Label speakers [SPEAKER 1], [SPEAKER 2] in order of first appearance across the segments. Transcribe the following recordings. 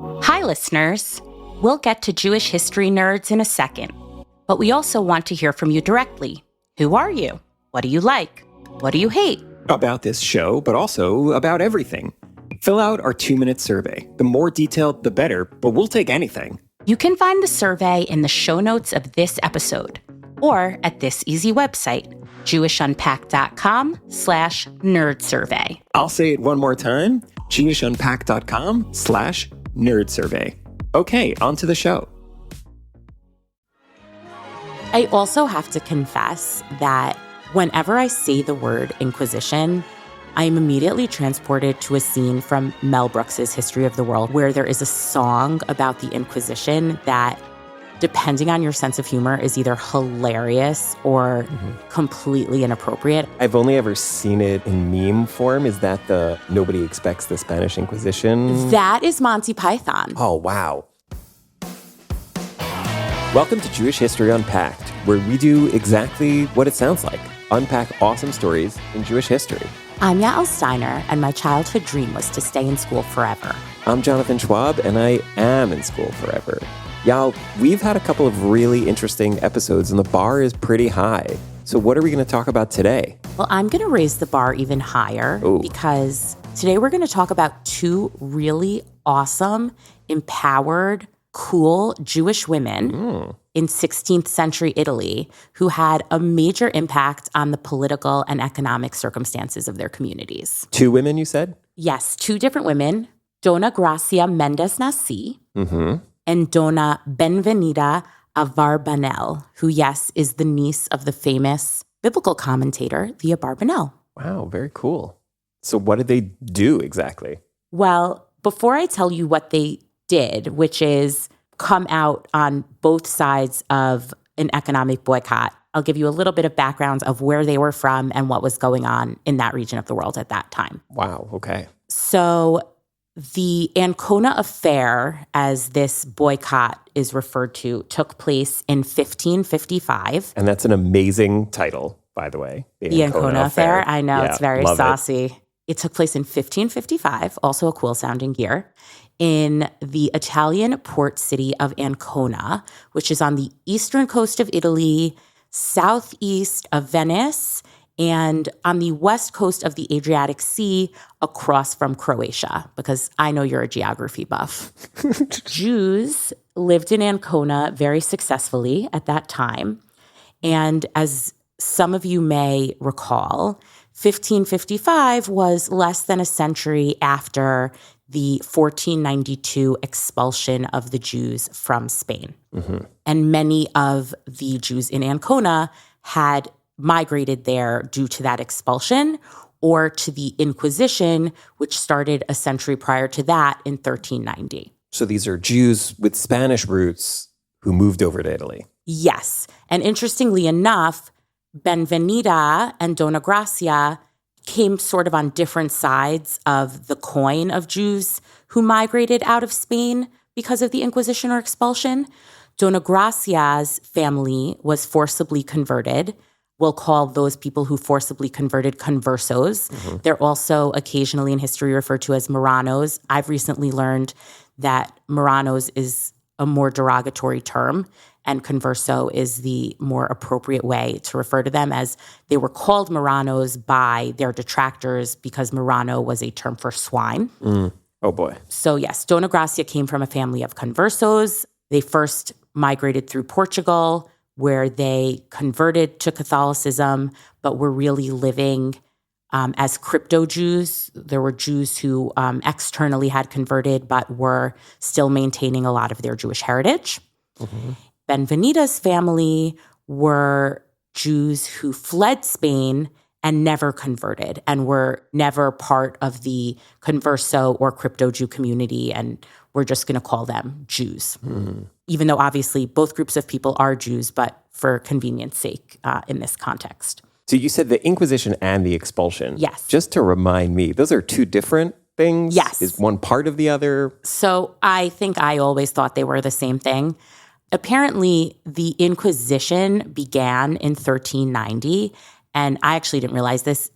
[SPEAKER 1] Hi, listeners. We'll get to Jewish history nerds in a second, but we also want to hear from you directly. Who are you? What do you like? What do you hate?
[SPEAKER 2] About this show, but also about everything. Fill out our 2-minute survey. The more detailed, the better, but we'll take anything.
[SPEAKER 1] You can find the survey in the show notes of this episode or at this easy website, jewishunpack.com/nerdsurvey.
[SPEAKER 2] I'll say it one more time, jewishunpack.com/nerdsurvey. Okay, on to the show.
[SPEAKER 1] I also have to confess that whenever I say the word Inquisition, I'm immediately transported to a scene from Mel Brooks's History of the World, where there is a song about the Inquisition that, depending on your sense of humor, is either hilarious or completely inappropriate.
[SPEAKER 3] I've only ever seen it in meme form. Is that the Nobody Expects the Spanish Inquisition?
[SPEAKER 1] That is Monty Python.
[SPEAKER 3] Oh, wow. Welcome to Jewish History Unpacked, where we do exactly what it sounds like. Unpack awesome stories in Jewish history.
[SPEAKER 1] I'm Yael Steiner, and my childhood dream was to stay in school forever.
[SPEAKER 3] I'm Jonathan Schwab, and I am in school forever. Yael, we've had a couple of really interesting episodes, and the bar is pretty high. So what are we going to talk about today?
[SPEAKER 1] Well, I'm going to raise the bar even higher because today we're going to talk about two really awesome, empowered, cool Jewish women in 16th century Italy who had a major impact on the political and economic circumstances of their communities.
[SPEAKER 3] Two women, you said?
[SPEAKER 1] Yes, two different women, Dona Gracia Mendes and Dona Benvenida Abrabanel, who, yes, is the niece of the famous biblical commentator, the Abrabanel.
[SPEAKER 3] Wow, very cool. So what did they do exactly?
[SPEAKER 1] Well, before I tell you what they did, which is come out on both sides of an economic boycott, I'll give you a little bit of background of where they were from and what was going on in that region of the world at that time.
[SPEAKER 3] Wow, okay.
[SPEAKER 1] So the Ancona Affair, as this boycott is referred to, took place in 1555.
[SPEAKER 3] And that's an amazing title, by the way.
[SPEAKER 1] The Ancona Affair. I know,
[SPEAKER 3] yeah,
[SPEAKER 1] it's very saucy. It took place in 1555, also a cool-sounding year, in the Italian port city of Ancona, which is on the eastern coast of Italy, southeast of Venice, and on the west coast of the Adriatic Sea across from Croatia, because I know you're a geography buff. Jews lived in Ancona very successfully at that time. And as some of you may recall, 1555 was less than a century after the 1492 expulsion of the Jews from Spain. And many of the Jews in Ancona had migrated there due to that expulsion or to the Inquisition, which started a century prior to that in 1390.
[SPEAKER 3] So these are Jews with Spanish roots who moved over to Italy.
[SPEAKER 1] Yes. And interestingly enough, Benvenida and Dona Gracia came sort of on different sides of the coin of Jews who migrated out of Spain because of the Inquisition or expulsion. Dona Gracia's family was forcibly converted. We'll call those people who forcibly converted conversos. They're also occasionally in history referred to as Marranos. I've recently learned that Marranos is a more derogatory term, and converso is the more appropriate way to refer to them, as they were called Marranos by their detractors because Marrano was a term for swine.
[SPEAKER 3] Oh, boy.
[SPEAKER 1] So yes, Dona Gracia came from a family of conversos. They first migrated through Portugal, where they converted to Catholicism, but were really living as crypto-Jews. There were Jews who externally had converted, but were still maintaining a lot of their Jewish heritage. Benvenida's family were Jews who fled Spain and never converted and were never part of the converso or crypto-Jew community, and we're just going to call them Jews. Even though obviously both groups of people are Jews, but for convenience sake in this context.
[SPEAKER 3] So you said the Inquisition and the expulsion.
[SPEAKER 1] Yes.
[SPEAKER 3] Just to remind me, those are two different things?
[SPEAKER 1] Yes.
[SPEAKER 3] Is one part of the other?
[SPEAKER 1] So I think I always thought they were the same thing. Apparently, the Inquisition began in 1390, and I actually didn't realize this.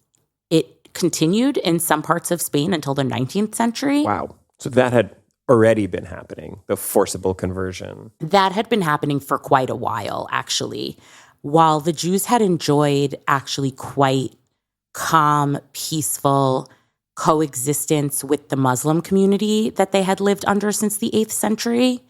[SPEAKER 1] It continued in some parts of Spain until the 19th century.
[SPEAKER 3] Wow. So that had already been happening, the forcible conversion.
[SPEAKER 1] That had been happening for quite a while, actually. While the Jews had enjoyed actually quite calm, peaceful coexistence with the Muslim community that they had lived under since the 8th century,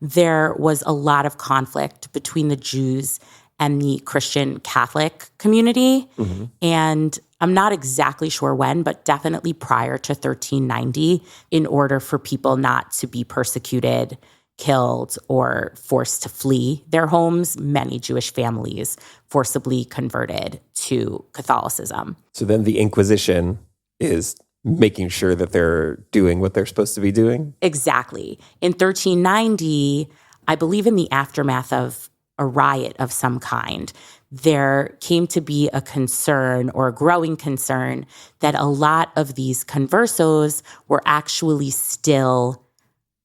[SPEAKER 1] there was a lot of conflict between the Jews and the Christian Catholic community. Mm-hmm. And I'm not exactly sure when, but definitely prior to 1390, in order for people not to be persecuted, killed, or forced to flee their homes, many Jewish families forcibly converted to Catholicism.
[SPEAKER 3] So then the Inquisition is making sure that they're doing what they're supposed to be doing?
[SPEAKER 1] Exactly. In 1390, I believe in the aftermath of a riot of some kind, there came to be a concern or a growing concern that a lot of these conversos were actually still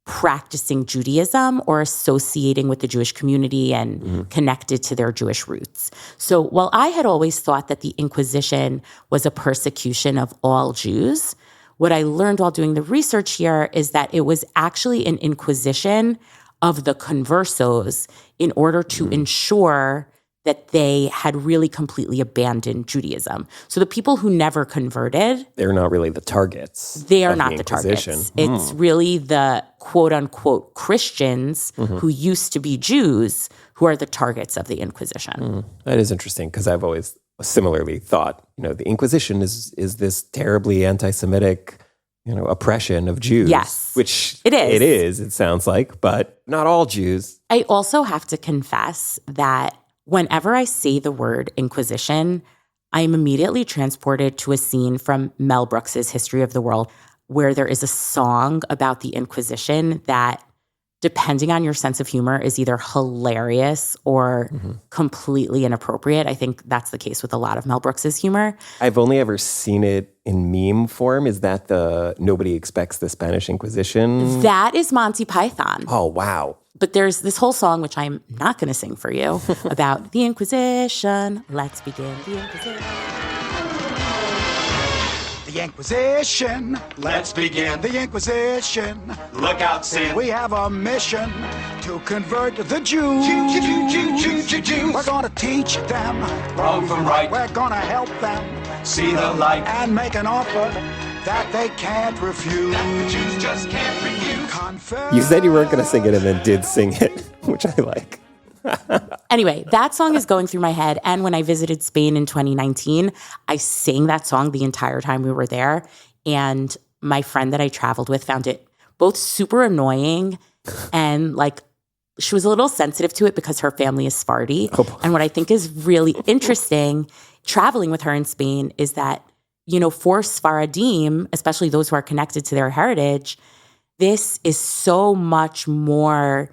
[SPEAKER 1] practicing Judaism or associating with the Jewish community and connected to their Jewish roots. So while I had always thought that the Inquisition was a persecution of all Jews, what I learned while doing the research here is that it was actually an inquisition of the conversos in order to ensure that they had really completely abandoned Judaism. So the people who never converted,
[SPEAKER 3] they're not really the targets.
[SPEAKER 1] They are not the targets. It's really the quote-unquote Christians who used to be Jews who are the targets of the Inquisition.
[SPEAKER 3] That is interesting because I've always similarly thought, the Inquisition is this terribly anti-Semitic oppression of Jews.
[SPEAKER 1] Yes.
[SPEAKER 3] Which
[SPEAKER 1] it is.
[SPEAKER 3] It sounds like, but not all Jews.
[SPEAKER 1] I also have to confess that whenever I say the word Inquisition, I am immediately transported to a scene from Mel Brooks's History of the World, where there is a song about the Inquisition that, depending on your sense of humor, is either hilarious or completely inappropriate. I think that's the case with a lot of Mel Brooks's humor.
[SPEAKER 3] I've only ever seen it in meme form. Is that the Nobody Expects the Spanish Inquisition?
[SPEAKER 1] That is Monty Python.
[SPEAKER 3] Oh, wow.
[SPEAKER 1] But there's this whole song, which I'm not going to sing for you, about the Inquisition. Let's begin the Inquisition.
[SPEAKER 4] The Inquisition. Let's begin the Inquisition.
[SPEAKER 5] Look out, Sam.
[SPEAKER 4] We have a mission to convert the Jews. We're going to teach them
[SPEAKER 5] wrong from right.
[SPEAKER 4] We're going to help them
[SPEAKER 5] see the light
[SPEAKER 4] and make an offer that they can't refuse.
[SPEAKER 5] That the Jews just can't refuse.
[SPEAKER 3] You said you weren't going to sing it and then did sing it, which I like.
[SPEAKER 1] Anyway, that song is going through my head. And when I visited Spain in 2019, I sang that song the entire time we were there. And my friend that I traveled with found it both super annoying and she was a little sensitive to it because her family is Sephardi. Oh. And what I think is really interesting traveling with her in Spain is that, for Sephardim, especially those who are connected to their heritage, this is so much more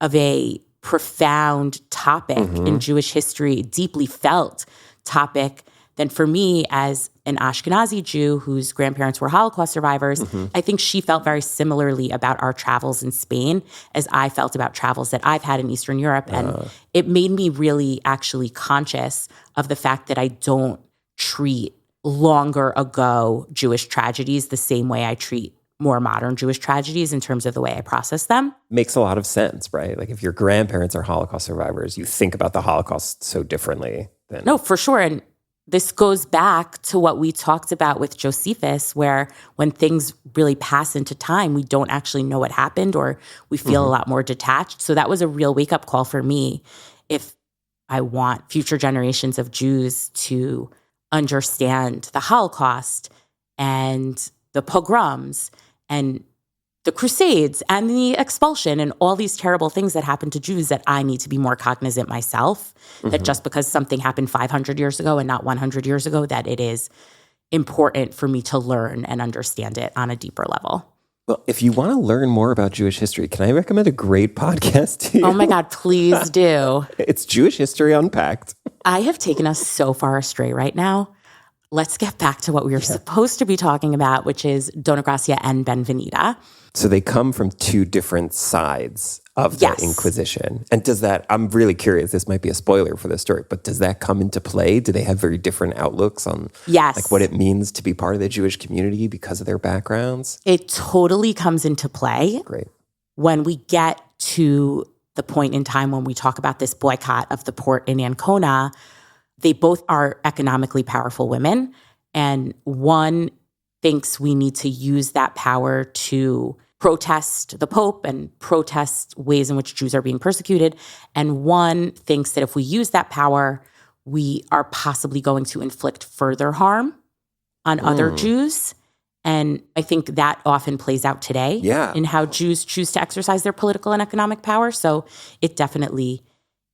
[SPEAKER 1] of a profound topic in Jewish history, deeply felt topic than for me as an Ashkenazi Jew whose grandparents were Holocaust survivors. I think she felt very similarly about our travels in Spain as I felt about travels that I've had in Eastern Europe. And it made me really actually conscious of the fact that I don't treat longer ago Jewish tragedies the same way I treat more modern Jewish tragedies in terms of the way I process them.
[SPEAKER 3] Makes a lot of sense, right? Like if your grandparents are Holocaust survivors, you think about the Holocaust so differently than...
[SPEAKER 1] No, for sure. And this goes back to what we talked about with Josephus, where when things really pass into time, we don't actually know what happened or we feel a lot more detached. So that was a real wake-up call for me. If I want future generations of Jews to understand the Holocaust and the pogroms and the Crusades and the expulsion and all these terrible things that happened to Jews, that I need to be more cognizant myself, that just because something happened 500 years ago and not 100 years ago, that it is important for me to learn and understand it on a deeper level.
[SPEAKER 3] Well, if you want to learn more about Jewish history, can I recommend a great podcast to you?
[SPEAKER 1] Oh my God, please do.
[SPEAKER 3] It's Jewish History Unpacked.
[SPEAKER 1] I have taken us so far astray right now. Let's get back to what we were supposed to be talking about, which is Dona Gracia and Benvenida.
[SPEAKER 3] So they come from two different sides of the Inquisition. And does that, I'm really curious, this might be a spoiler for this story, but does that come into play? Do they have very different outlooks on like what it means to be part of the Jewish community because of their backgrounds?
[SPEAKER 1] It totally comes into play.
[SPEAKER 3] Great.
[SPEAKER 1] When we get to the point in time when we talk about this boycott of the port in Ancona, they both are economically powerful women. And one thinks we need to use that power to protest the Pope and protest ways in which Jews are being persecuted. And one thinks that if we use that power, we are possibly going to inflict further harm on other Jews. And I think that often plays out today in how Jews choose to exercise their political and economic power. So it definitely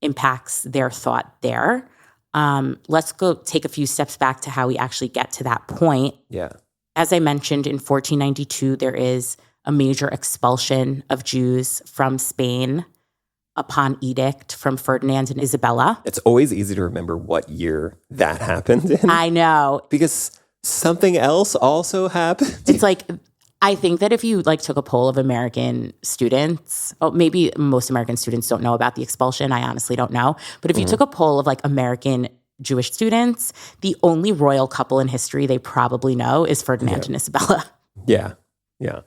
[SPEAKER 1] impacts their thought there. Let's go take a few steps back to how we actually get to that point.
[SPEAKER 3] Yeah.
[SPEAKER 1] As I mentioned, in 1492, there is a major expulsion of Jews from Spain upon edict from Ferdinand and Isabella.
[SPEAKER 3] It's always easy to remember what year that happened in.
[SPEAKER 1] I know.
[SPEAKER 3] Because something else also happened.
[SPEAKER 1] It's like, I think that if you like took a poll of American students, maybe most American students don't know about the expulsion. I honestly don't know. But if you took a poll of like American Jewish students, the only royal couple in history they probably know is Ferdinand and Isabella.
[SPEAKER 3] Yeah. Yeah.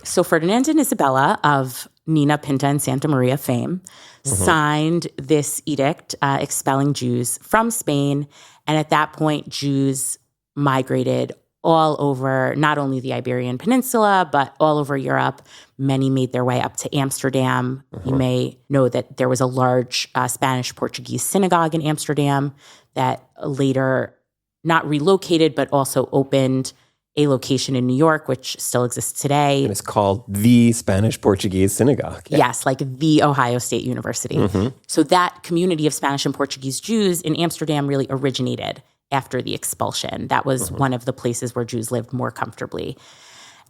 [SPEAKER 1] So Ferdinand and Isabella of Nina, Pinta, and Santa Maria fame signed this edict expelling Jews from Spain. And at that point, Jews migrated all over not only the Iberian Peninsula, but all over Europe. Many made their way up to Amsterdam. You may know that there was a large Spanish-Portuguese synagogue in Amsterdam that later not relocated, but also opened a location in New York, which still exists today.
[SPEAKER 3] And it's called the Spanish-Portuguese Synagogue. Yeah.
[SPEAKER 1] Yes, like the Ohio State University. So that community of Spanish and Portuguese Jews in Amsterdam really originated after the expulsion. That was one of the places where Jews lived more comfortably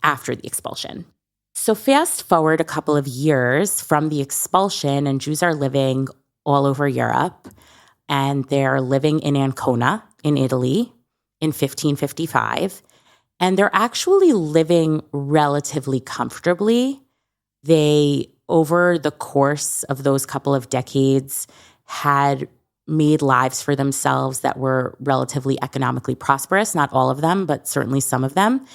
[SPEAKER 1] after the expulsion. So fast forward a couple of years from the expulsion, and Jews are living all over Europe, and they're living in Ancona in Italy in 1555. And they're actually living relatively comfortably. They, over the course of those couple of decades, had made lives for themselves that were relatively economically prosperous. Not all of them, but certainly some of them.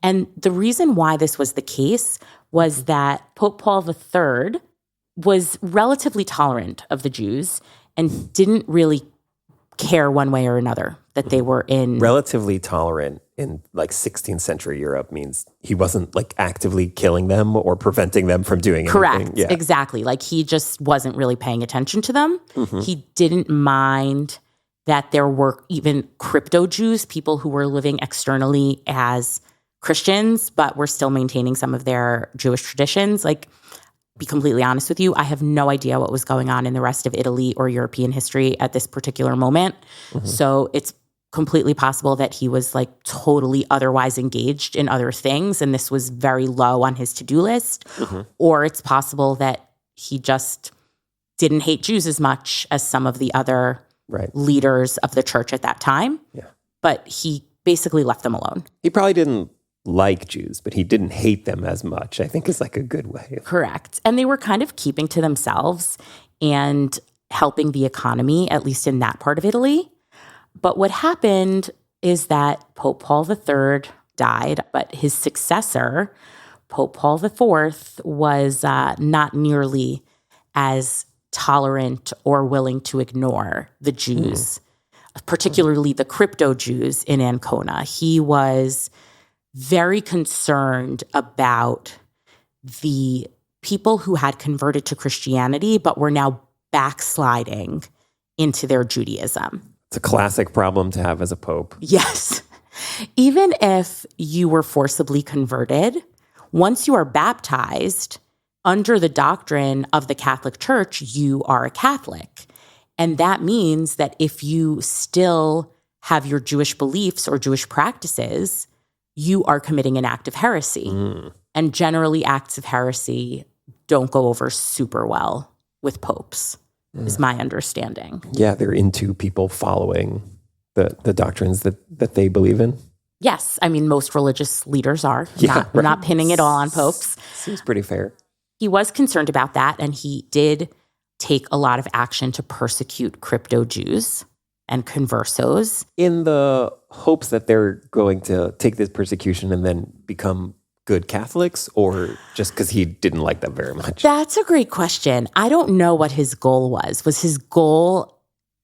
[SPEAKER 1] And the reason why this was the case was that Pope Paul III was relatively tolerant of the Jews and didn't really care one way or another that they were in.
[SPEAKER 3] Relatively tolerant in like 16th century Europe means he wasn't like actively killing them or preventing them from doing anything.
[SPEAKER 1] Correct. Yeah. Exactly. Like he just wasn't really paying attention to them. He didn't mind that there were even crypto Jews, people who were living externally as Christians, but were still maintaining some of their Jewish traditions. Like, be completely honest with you, I have no idea what was going on in the rest of Italy or European history at this particular moment. So it's completely possible that he was like totally otherwise engaged in other things, and this was very low on his to-do list. Or it's possible that he just didn't hate Jews as much as some of the other leaders of the church at that time. But he basically left them alone.
[SPEAKER 3] He probably didn't like Jews, but he didn't hate them as much, I think is like a good way.
[SPEAKER 1] Correct. And they were kind of keeping to themselves and helping the economy, at least in that part of Italy. But what happened is that Pope Paul III died, but his successor, Pope Paul IV, was not nearly as tolerant or willing to ignore the Jews, particularly the crypto Jews in Ancona. He was very concerned about the people who had converted to Christianity but were now backsliding into their Judaism.
[SPEAKER 3] It's a classic problem to have as a pope.
[SPEAKER 1] Yes. Even if you were forcibly converted, once you are baptized under the doctrine of the Catholic Church, you are a Catholic. And that means that if you still have your Jewish beliefs or Jewish practices, you are committing an act of heresy. And generally, acts of heresy don't go over super well with popes, is my understanding.
[SPEAKER 3] Yeah, they're into people following the doctrines that they believe in.
[SPEAKER 1] Yes. I mean, most religious leaders are. We're not pinning it all on popes.
[SPEAKER 3] Seems pretty fair.
[SPEAKER 1] he was concerned about that, and he did take a lot of action to persecute crypto-Jews and conversos.
[SPEAKER 3] In the hopes that they're going to take this persecution and then become good Catholics, or just because he didn't like them very much?
[SPEAKER 1] That's a great question. I don't know what his goal was. Was his goal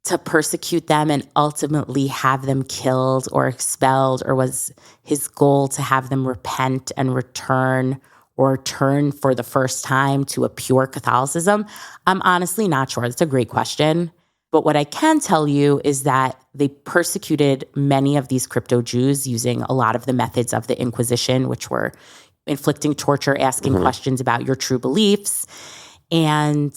[SPEAKER 1] to persecute them and ultimately have them killed or expelled, or was his goal to have them repent and return or turn for the first time to a pure Catholicism? I'm honestly not sure. That's a great question. But what I can tell you is that they persecuted many of these crypto-Jews using a lot of the methods of the Inquisition, which were inflicting torture, asking questions about your true beliefs. And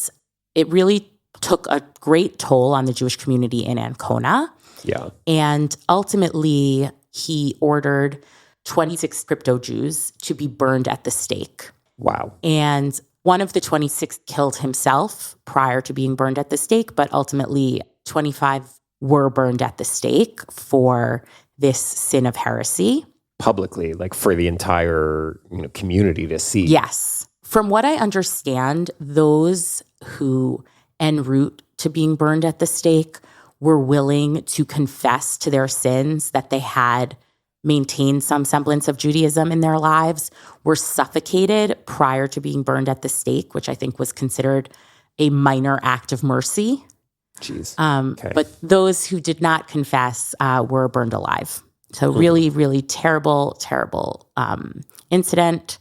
[SPEAKER 1] it really took a great toll on the Jewish community in Ancona.
[SPEAKER 3] Yeah.
[SPEAKER 1] And ultimately, he ordered 26 crypto-Jews to be burned at the stake.
[SPEAKER 3] Wow.
[SPEAKER 1] And one of the 26 killed himself prior to being burned at the stake, but ultimately 25 were burned at the stake for this sin of heresy.
[SPEAKER 3] Publicly, like for the entire community to see.
[SPEAKER 1] Yes. From what I understand, those who en route to being burned at the stake were willing to confess to their sins, that they had maintained some semblance of Judaism in their lives, were suffocated prior to being burned at the stake, which I think was considered a minor act of mercy.
[SPEAKER 3] Jeez. Okay.
[SPEAKER 1] But those who did not confess were burned alive. So really, really terrible, terrible incident.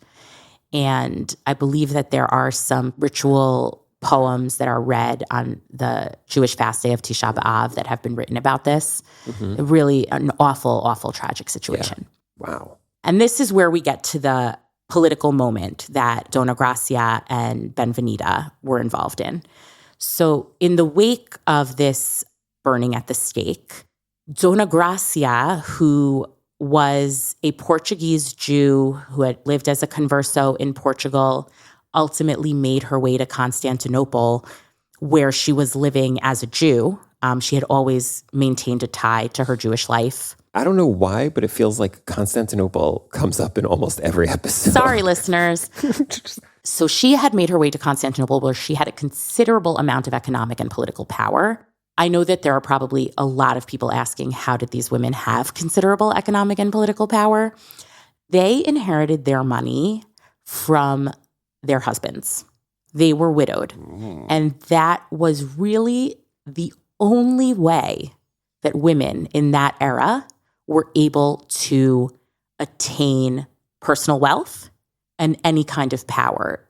[SPEAKER 1] And I believe that there are some ritual poems that are read on the Jewish fast day of Tisha B'Av that have been written about this. Really an awful, awful, tragic situation.
[SPEAKER 3] Yeah. Wow.
[SPEAKER 1] And this is where we get to the political moment that Dona Gracia and Benvenida were involved in. So in the wake of this burning at the stake, Dona Gracia, who was a Portuguese Jew who had lived as a converso in Portugal, ultimately made her way to Constantinople, where she was living as a Jew. She had always maintained a tie to her Jewish life.
[SPEAKER 3] I don't know why, but it feels like Constantinople comes up in almost every episode.
[SPEAKER 1] Sorry, listeners. So she had made her way to Constantinople, where she had a considerable amount of economic and political power. I know that there are probably a lot of people asking, how did these women have considerable economic and political power? They inherited their money from their husbands. They were widowed. And that was really the only way that women in that era were able to attain personal wealth and any kind of power.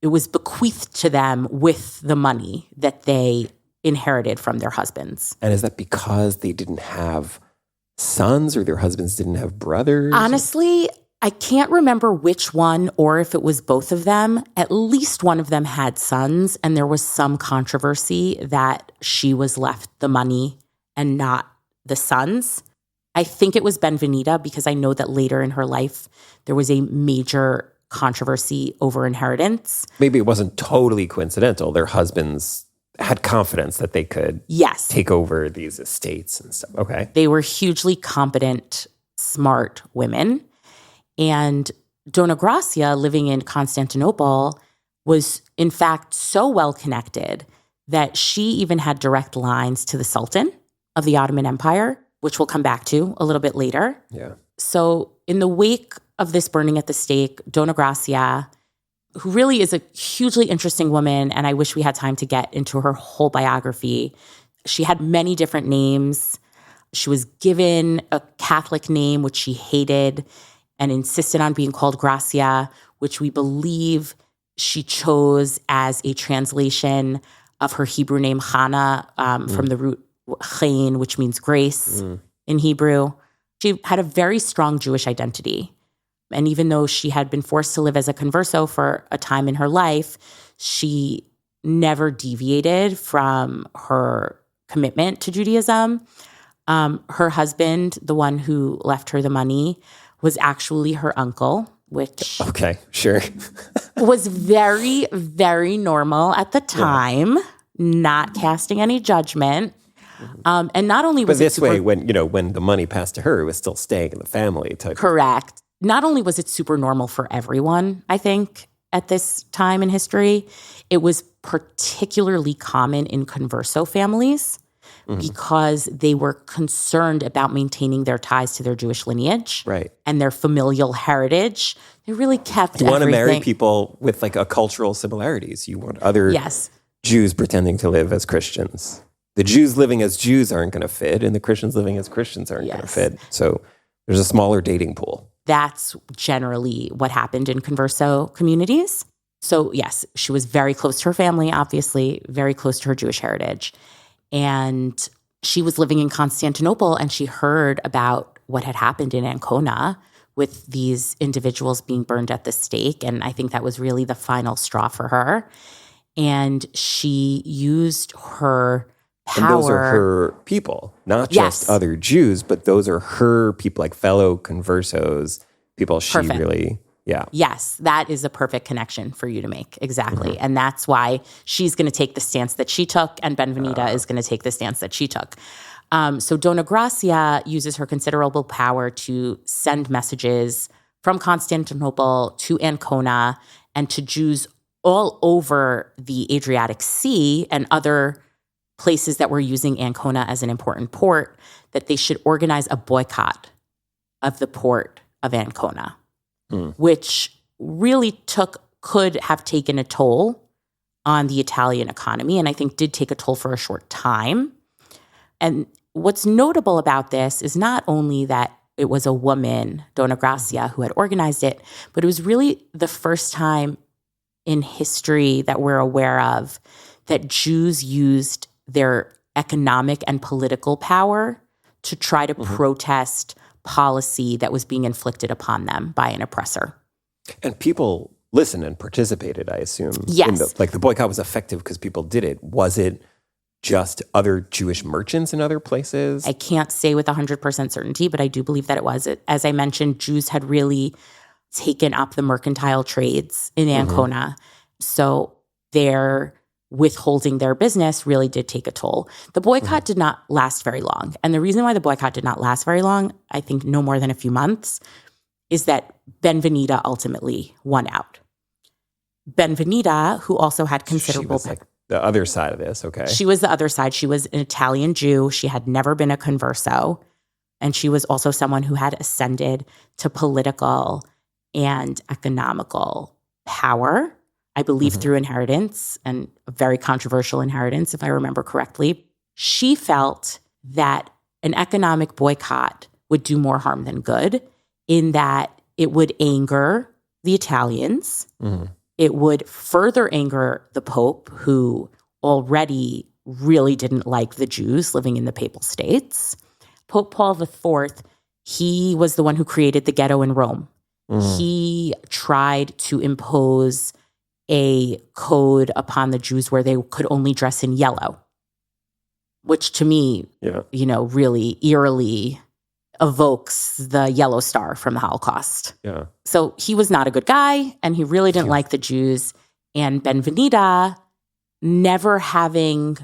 [SPEAKER 1] It was bequeathed to them with the money that they inherited from their husbands.
[SPEAKER 3] And is that because they didn't have sons, or their husbands didn't have brothers?
[SPEAKER 1] Honestly, I can't remember which one, or if it was both of them. At least one of them had sons, and there was some controversy that she was left the money and not the sons. I think it was Benvenida, because I know that later in her life, there was a major controversy over inheritance.
[SPEAKER 3] Maybe it wasn't totally coincidental. Their husbands had confidence that they could take over these estates and stuff. Okay.
[SPEAKER 1] They were hugely competent, smart women. And Dona Gracia, living in Constantinople, was in fact so well connected that she even had direct lines to the Sultan of the Ottoman Empire, which we'll come back to a little bit later.
[SPEAKER 3] Yeah.
[SPEAKER 1] So in the wake of this burning at the stake, Dona Gracia, who really is a hugely interesting woman, and I wish we had time to get into her whole biography. She had many different names. She was given a Catholic name, which she hated, and insisted on being called Gracia, which we believe she chose as a translation of her Hebrew name Hannah, from the root chain, which means grace in Hebrew. She had a very strong Jewish identity. And even though she had been forced to live as a converso for a time in her life, she never deviated from her commitment to Judaism. Her husband, the one who left her the money, was actually her uncle, which
[SPEAKER 3] okay, sure,
[SPEAKER 1] was very, very normal at the time, not casting any judgment. And not only was
[SPEAKER 3] but this way, when the money passed to her, it was still staying in the family type.
[SPEAKER 1] Correct. Not only was it super normal for everyone, I think, at this time in history. It was particularly common in converso families because they were concerned about maintaining their ties to their Jewish lineage and their familial heritage. They really kept
[SPEAKER 3] You want to marry people with like a cultural similarities. You want other Jews pretending to live as Christians. The Jews living as Jews aren't going to fit, and the Christians living as Christians aren't going to fit. So there's a smaller dating pool.
[SPEAKER 1] That's generally what happened in converso communities. So yes, she was very close to her family, obviously, very close to her Jewish heritage. And she was living in Constantinople, and she heard about what had happened in Ancona with these individuals being burned at the stake. And I think that was really the final straw for her. And she used her power.
[SPEAKER 3] And those are her people, not just other Jews, but those are her people, like fellow conversos, people she really... Yeah.
[SPEAKER 1] Yes, that is a perfect connection for you to make. Exactly. And that's why she's going to take the stance that she took, and Benvenida is going to take the stance that she took. So Dona Gracia uses her considerable power to send messages from Constantinople to Ancona and to Jews all over the Adriatic Sea and other places that were using Ancona as an important port, that they should organize a boycott of the port of Ancona. Which really could have taken a toll on the Italian economy, and I think did take a toll for a short time. And what's notable about this is not only that it was a woman, Dona Gracia, who had organized it, but it was really the first time in history that we're aware of that Jews used their economic and political power to try to protest policy that was being inflicted upon them by an oppressor.
[SPEAKER 3] And people listened and participated, I assume.
[SPEAKER 1] Yes.
[SPEAKER 3] The boycott was effective because people did it. Was it just other Jewish merchants in other places?
[SPEAKER 1] I can't say with 100% certainty, but I do believe that it was. As I mentioned, Jews had really taken up the mercantile trades in Ancona. So their withholding their business really did take a toll. The boycott did not last very long. And the reason why the boycott did not last very long, I think no more than a few months, is that Benvenida ultimately won out. Benvenida, who also had considerable...
[SPEAKER 3] She was like the other side of this, okay.
[SPEAKER 1] She was the other side. She was an Italian Jew. She had never been a converso. And she was also someone who had ascended to political and economical power, I believe through inheritance, and a very controversial inheritance, if I remember correctly. She felt that an economic boycott would do more harm than good, in that it would anger the Italians. It would further anger the Pope, who already really didn't like the Jews living in the Papal States. Pope Paul IV, he was the one who created the ghetto in Rome. He tried to impose a code upon the Jews where they could only dress in yellow, which to me, really eerily evokes the yellow star from the Holocaust.
[SPEAKER 3] Yeah.
[SPEAKER 1] So he was not a good guy, and he really didn't like the Jews. And Benvenida, never having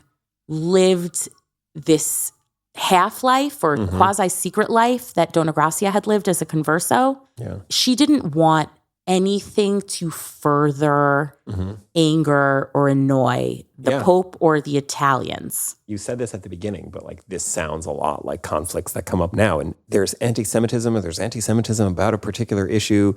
[SPEAKER 1] lived this half-life or quasi-secret life that Dona Gracia had lived as a converso, she didn't want anything to further anger or annoy the Pope or the Italians.
[SPEAKER 3] You said this at the beginning, but like this sounds a lot like conflicts that come up now. And there's anti-Semitism, or there's anti-Semitism about a particular issue.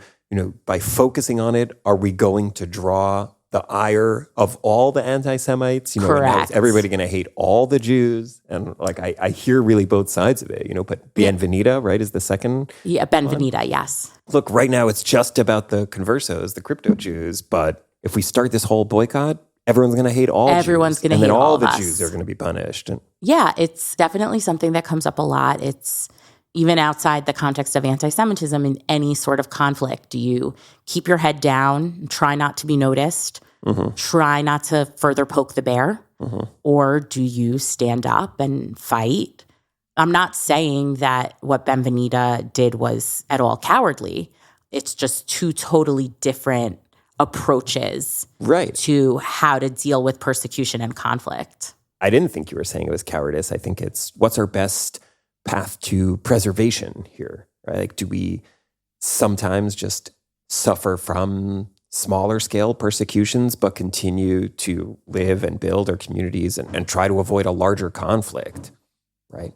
[SPEAKER 3] By focusing on it, are we going to draw the ire of all the anti-Semites?
[SPEAKER 1] Correct.
[SPEAKER 3] Is everybody going to hate all the Jews? And like I hear really both sides of it, but Benvenida, right, is the second?
[SPEAKER 1] Yeah, Benvenida, yes.
[SPEAKER 3] Look, right now it's just about the conversos, the crypto Jews, but if we start this whole boycott, everyone's going to hate all
[SPEAKER 1] Everyone's
[SPEAKER 3] Jews.
[SPEAKER 1] going to hate all
[SPEAKER 3] of us.
[SPEAKER 1] And then all
[SPEAKER 3] the Jews are going to be punished.
[SPEAKER 1] Yeah, it's definitely something that comes up a lot. It's even outside the context of anti-Semitism, in any sort of conflict. Do you keep your head down, try not to be noticed, try not to further poke the bear, or do you stand up and fight? I'm not saying that what Benvenida did was at all cowardly. It's just two totally different approaches to how to deal with persecution and conflict.
[SPEAKER 3] I didn't think you were saying it was cowardice. I think it's what's our best path to preservation here, right? Like, do we sometimes just suffer from smaller scale persecutions, but continue to live and build their communities and try to avoid a larger conflict, right?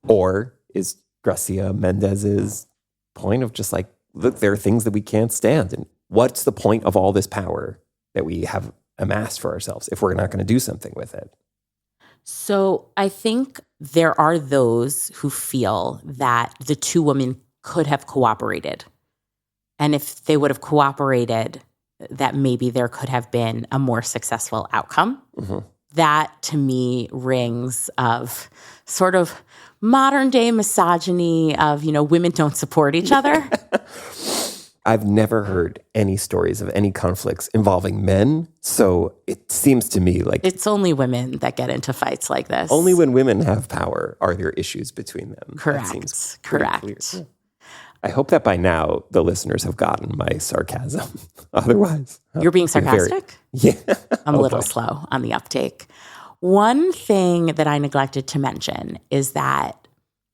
[SPEAKER 3] Or is Gracia Mendes's point of just like, look, there are things that we can't stand. And what's the point of all this power that we have amassed for ourselves if we're not going to do something with it?
[SPEAKER 1] So I think there are those who feel that the two women could have cooperated. And if they would have cooperated, that maybe there could have been a more successful outcome. Mm-hmm. That, to me, rings of sort of modern day misogyny of, women don't support each other.
[SPEAKER 3] I've never heard any stories of any conflicts involving men, so it seems to me like
[SPEAKER 1] it's only women that get into fights like this.
[SPEAKER 3] Only when women have power are there issues between them.
[SPEAKER 1] Correct.
[SPEAKER 3] Clear. I hope that by now the listeners have gotten my sarcasm. Otherwise,
[SPEAKER 1] you're being sarcastic?
[SPEAKER 3] Yeah.
[SPEAKER 1] I'm a little slow on the uptake. One thing that I neglected to mention is that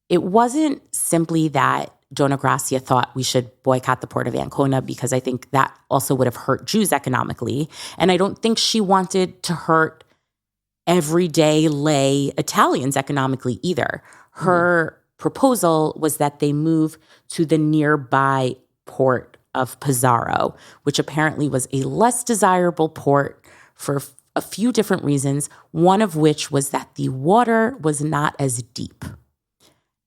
[SPEAKER 1] it wasn't simply that Dona Gracia thought we should boycott the port of Ancona, because I think that also would have hurt Jews economically. And I don't think she wanted to hurt everyday lay Italians economically either. Her proposal was that they move to the nearby port of Pesaro, which apparently was a less desirable port for a few different reasons, one of which was that the water was not as deep.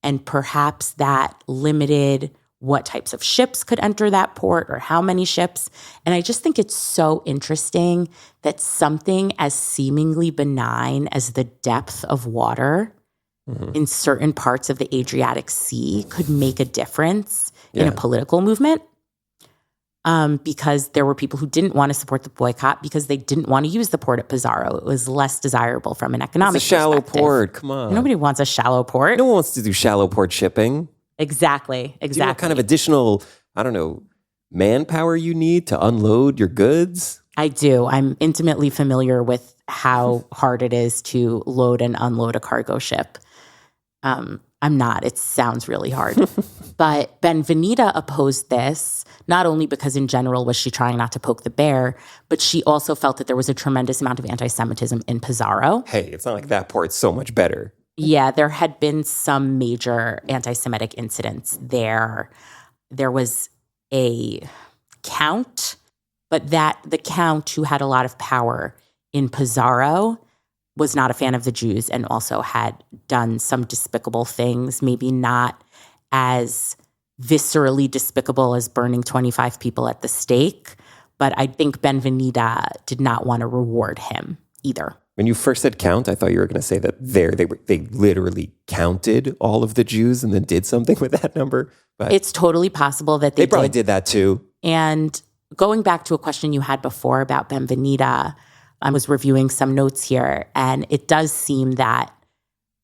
[SPEAKER 1] And perhaps that limited what types of ships could enter that port or how many ships. And I just think it's so interesting that something as seemingly benign as the depth of water in certain parts of the Adriatic Sea could make a difference in a political movement. Because there were people who didn't want to support the boycott because they didn't want to use the port at Pesaro. It was less desirable from an economic
[SPEAKER 3] perspective. It's a shallow port. Come on.
[SPEAKER 1] Nobody wants a shallow port.
[SPEAKER 3] No one wants to do shallow port shipping.
[SPEAKER 1] Exactly.
[SPEAKER 3] Do you know what kind of additional, manpower you need to unload your goods?
[SPEAKER 1] I do. I'm intimately familiar with how hard it is to load and unload a cargo ship. I'm not. It sounds really hard. But Benvenida opposed this, not only because in general was she trying not to poke the bear, but she also felt that there was a tremendous amount of anti-Semitism in Pesaro.
[SPEAKER 3] Hey, it's not like that port's so much better.
[SPEAKER 1] Yeah, there had been some major anti-Semitic incidents there. There was a count, but the count who had a lot of power in Pesaro was not a fan of the Jews and also had done some despicable things, maybe not as viscerally despicable as burning 25 people at the stake. But I think Benvenida did not want to reward him either.
[SPEAKER 3] When you first said count, I thought you were going to say that they literally counted all of the Jews and then did something with that number. But
[SPEAKER 1] it's totally possible that
[SPEAKER 3] they probably did that too.
[SPEAKER 1] And going back to a question you had before about Benvenida, I was reviewing some notes here, and it does seem that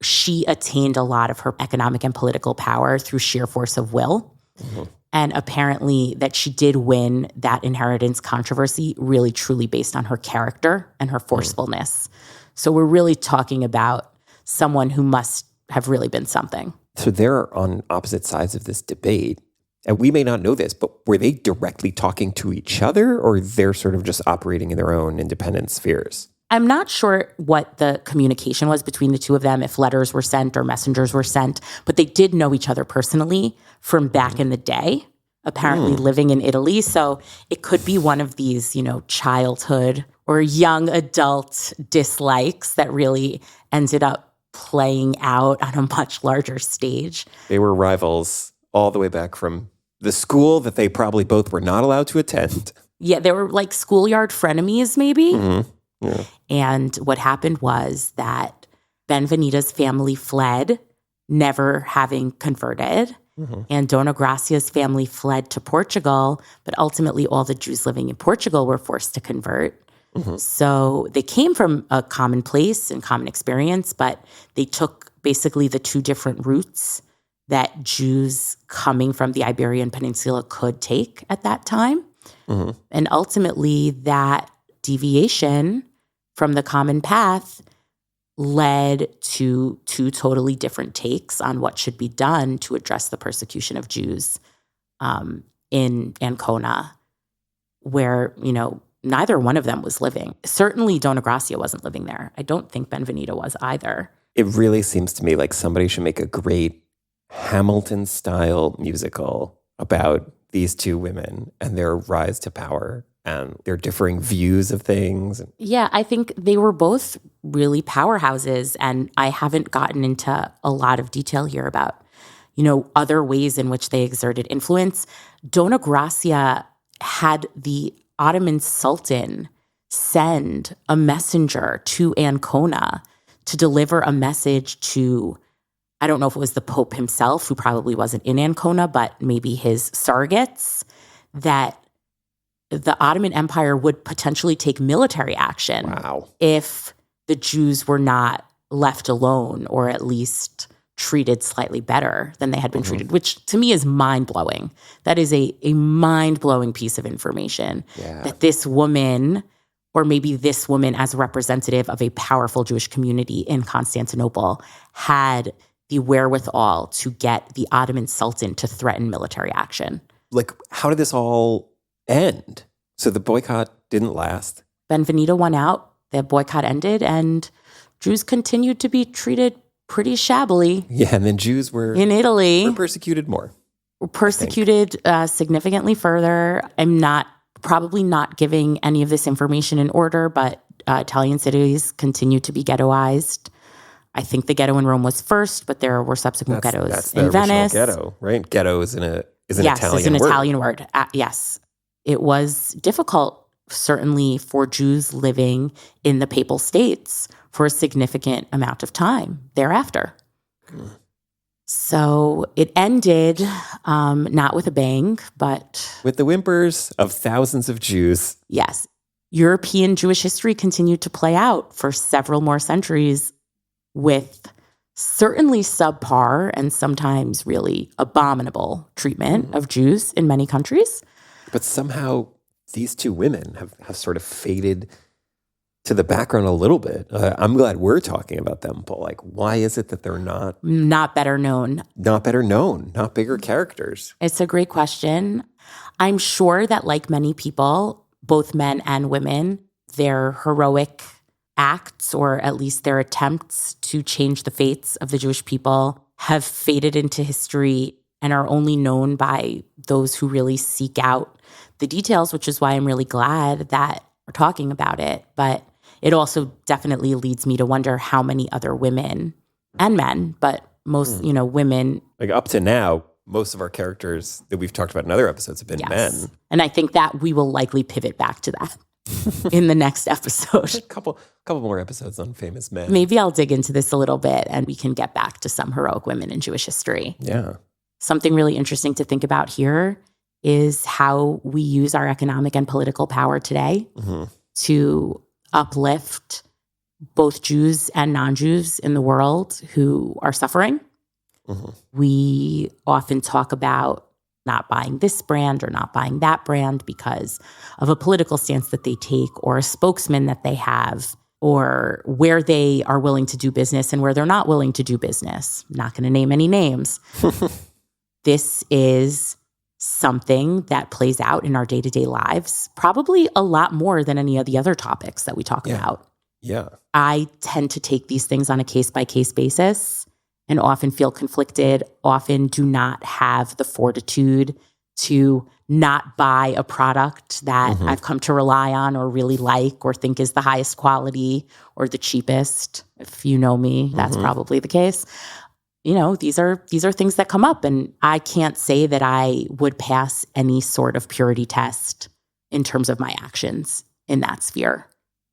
[SPEAKER 1] she attained a lot of her economic and political power through sheer force of will. Mm-hmm. And apparently that she did win that inheritance controversy really truly based on her character and her forcefulness. So we're really talking about someone who must have really been something.
[SPEAKER 3] So they're on opposite sides of this debate. And we may not know this, but were they directly talking to each other, or they're sort of just operating in their own independent spheres?
[SPEAKER 1] I'm not sure what the communication was between the two of them, if letters were sent or messengers were sent, but they did know each other personally from back in the day, apparently living in Italy. So it could be one of these, childhood or young adult dislikes that really ended up playing out on a much larger stage.
[SPEAKER 3] They were rivals all the way back from the school that they probably both were not allowed to attend.
[SPEAKER 1] Yeah, they were like schoolyard frenemies, maybe.
[SPEAKER 3] Mm-hmm. Yeah.
[SPEAKER 1] And what happened was that Benvenida's family fled, never having converted. Mm-hmm. And Dona Gracia's family fled to Portugal, but ultimately all the Jews living in Portugal were forced to convert. Mm-hmm. So they came from a common place and common experience, but they took basically the two different routes that Jews coming from the Iberian Peninsula could take at that time. Mm-hmm. And ultimately that deviation from the common path led to two totally different takes on what should be done to address the persecution of Jews in Ancona. where, neither one of them was living. Certainly Dona Gracia wasn't living there. I don't think Benvenida was either.
[SPEAKER 3] It really seems to me like somebody should make a great Hamilton-style musical about these two women and their rise to power and their differing views of things.
[SPEAKER 1] Yeah, I think they were both really powerhouses, and I haven't gotten into a lot of detail here about, other ways in which they exerted influence. Dona Gracia had the Ottoman Sultan send a messenger to Ancona to deliver a message to, I don't know if it was the Pope himself, who probably wasn't in Ancona, but maybe his surrogates, that the Ottoman Empire would potentially take military action if the Jews were not left alone, or at least treated slightly better than they had been treated, which to me is mind-blowing. That is a mind-blowing piece of information, that this woman, or maybe this woman as a representative of a powerful Jewish community in Constantinople, had the wherewithal to get the Ottoman Sultan to threaten military action.
[SPEAKER 3] Like, how did this all end? So the boycott didn't last.
[SPEAKER 1] Benvenida won out, the boycott ended, and Jews continued to be treated pretty shabbily.
[SPEAKER 3] Yeah, and then Jews were
[SPEAKER 1] in Italy
[SPEAKER 3] were persecuted more.
[SPEAKER 1] Persecuted significantly further. I'm probably not giving any of this information in order, but Italian cities continue to be ghettoized. I think the ghetto in Rome was first, but there were subsequent ghettos
[SPEAKER 3] that's
[SPEAKER 1] in Venice.
[SPEAKER 3] Ghetto, right? Ghetto is an
[SPEAKER 1] yes,
[SPEAKER 3] Italian
[SPEAKER 1] it's an
[SPEAKER 3] word.
[SPEAKER 1] Italian word. Yes. It was difficult, certainly, for Jews living in the Papal States for a significant amount of time thereafter. So it ended not with a bang, but
[SPEAKER 3] with the whimpers of thousands of Jews.
[SPEAKER 1] Yes. European Jewish history continued to play out for several more centuries with certainly subpar and sometimes really abominable treatment of Jews in many countries.
[SPEAKER 3] But somehow these two women have sort of faded to the background a little bit. I'm glad we're talking about them, but like, why is it that they're not
[SPEAKER 1] better known?
[SPEAKER 3] Not better known, not bigger characters?
[SPEAKER 1] It's a great question. I'm sure that, like many people, both men and women, their heroic acts, or at least their attempts to change the fates of the Jewish people, have faded into history and are only known by those who really seek out the details, which is why I'm really glad that we're talking about it. But it also definitely leads me to wonder how many other women and men, but most, women.
[SPEAKER 3] Like up to now, most of our characters that we've talked about in other episodes have been men.
[SPEAKER 1] And I think that we will likely pivot back to that in the next episode.
[SPEAKER 3] A couple more episodes on famous men.
[SPEAKER 1] Maybe I'll dig into this a little bit and we can get back to some heroic women in Jewish history.
[SPEAKER 3] Yeah.
[SPEAKER 1] Something really interesting to think about here is how we use our economic and political power today to uplift both Jews and non-Jews in the world who are suffering. We often talk about not buying this brand or not buying that brand because of a political stance that they take, or a spokesman that they have, or where they are willing to do business and where they're not willing to do business. I'm not going to name any names. This is something that plays out in our day-to-day lives, probably a lot more than any of the other topics that we talk about.
[SPEAKER 3] Yeah.
[SPEAKER 1] I tend to take these things on a case-by-case basis and often feel conflicted, often do not have the fortitude to not buy a product that I've come to rely on or really like or think is the highest quality or the cheapest. If you know me, that's probably the case. These are things that come up, and I can't say that I would pass any sort of purity test in terms of my actions in that sphere.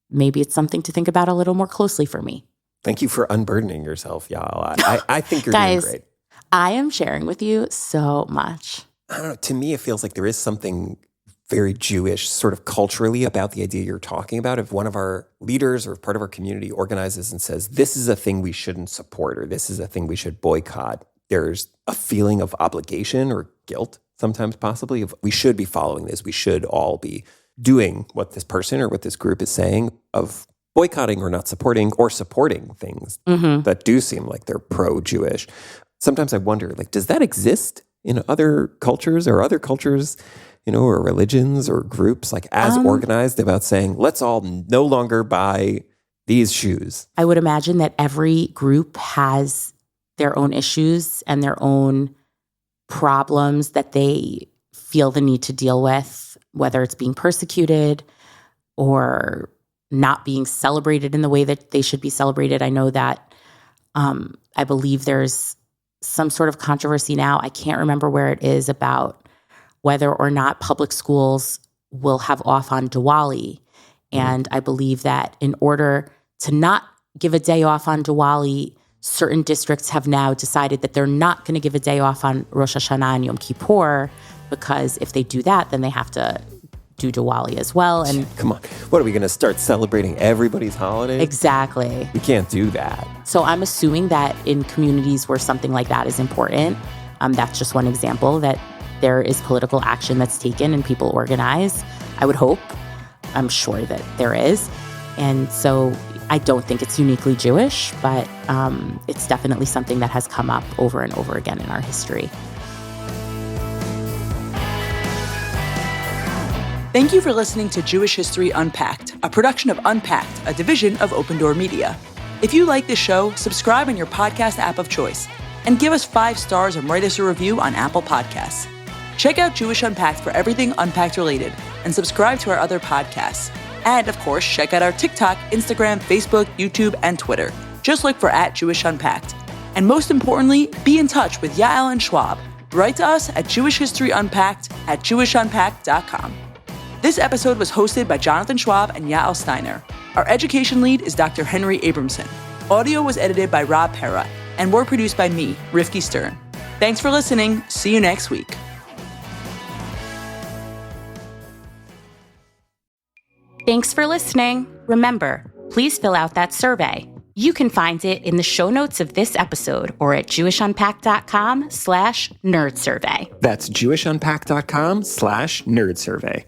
[SPEAKER 1] Maybe it's something to think about a little more closely for me.
[SPEAKER 3] Thank you for unburdening yourself, Yael. I think you're
[SPEAKER 1] Guys,
[SPEAKER 3] doing great.
[SPEAKER 1] I am sharing with you so much.
[SPEAKER 3] I don't know. To me, it feels like there is something very Jewish sort of culturally about the idea you're talking about. If one of our leaders or part of our community organizes and says, this is a thing we shouldn't support, or this is a thing we should boycott, there's a feeling of obligation or guilt, sometimes possibly, of we should be following this. We should all be doing what this person or what this group is saying, of boycotting or not supporting, or supporting things that do seem like they're pro-Jewish. Sometimes I wonder, does that exist in other cultures? Or other cultures or religions or groups, like as organized about saying, let's all no longer buy these shoes?
[SPEAKER 1] I would imagine that every group has their own issues and their own problems that they feel the need to deal with, whether it's being persecuted or not being celebrated in the way that they should be celebrated. I know that I believe there's some sort of controversy now. I can't remember where it is about whether or not public schools will have off on Diwali. And I believe that in order to not give a day off on Diwali, certain districts have now decided that they're not going to give a day off on Rosh Hashanah and Yom Kippur, because if they do that, then they have to do Diwali as well. And
[SPEAKER 3] come on, what are we going to start celebrating everybody's holiday?
[SPEAKER 1] Exactly.
[SPEAKER 3] We can't do that.
[SPEAKER 1] So I'm assuming that in communities where something like that is important, that's just one example, that there is political action that's taken and people organize. I would hope. I'm sure that there is. And so I don't think it's uniquely Jewish, but it's definitely something that has come up over and over again in our history.
[SPEAKER 6] Thank you for listening to Jewish History Unpacked, a production of Unpacked, a division of Open Door Media. If you like this show, subscribe in your podcast app of choice and give us 5 stars and write us a review on Apple Podcasts. Check out Jewish Unpacked for everything Unpacked related and subscribe to our other podcasts. And, of course, check out our TikTok, Instagram, Facebook, YouTube, and Twitter. Just look for @JewishUnpacked. And most importantly, be in touch with Yael and Schwab. Write to us at jewishhistoryunpacked@jewishunpacked.com. This episode was hosted by Jonathan Schwab and Yael Steiner. Our education lead is Dr. Henry Abramson. Audio was edited by Rob Pera, and were produced by me, Rivky Stern. Thanks for listening. See you next week.
[SPEAKER 1] Thanks for listening. Remember, please fill out that survey. You can find it in the show notes of this episode or at jewishunpack.com/nerdsurvey.
[SPEAKER 2] That's jewishunpack.com/nerdsurvey.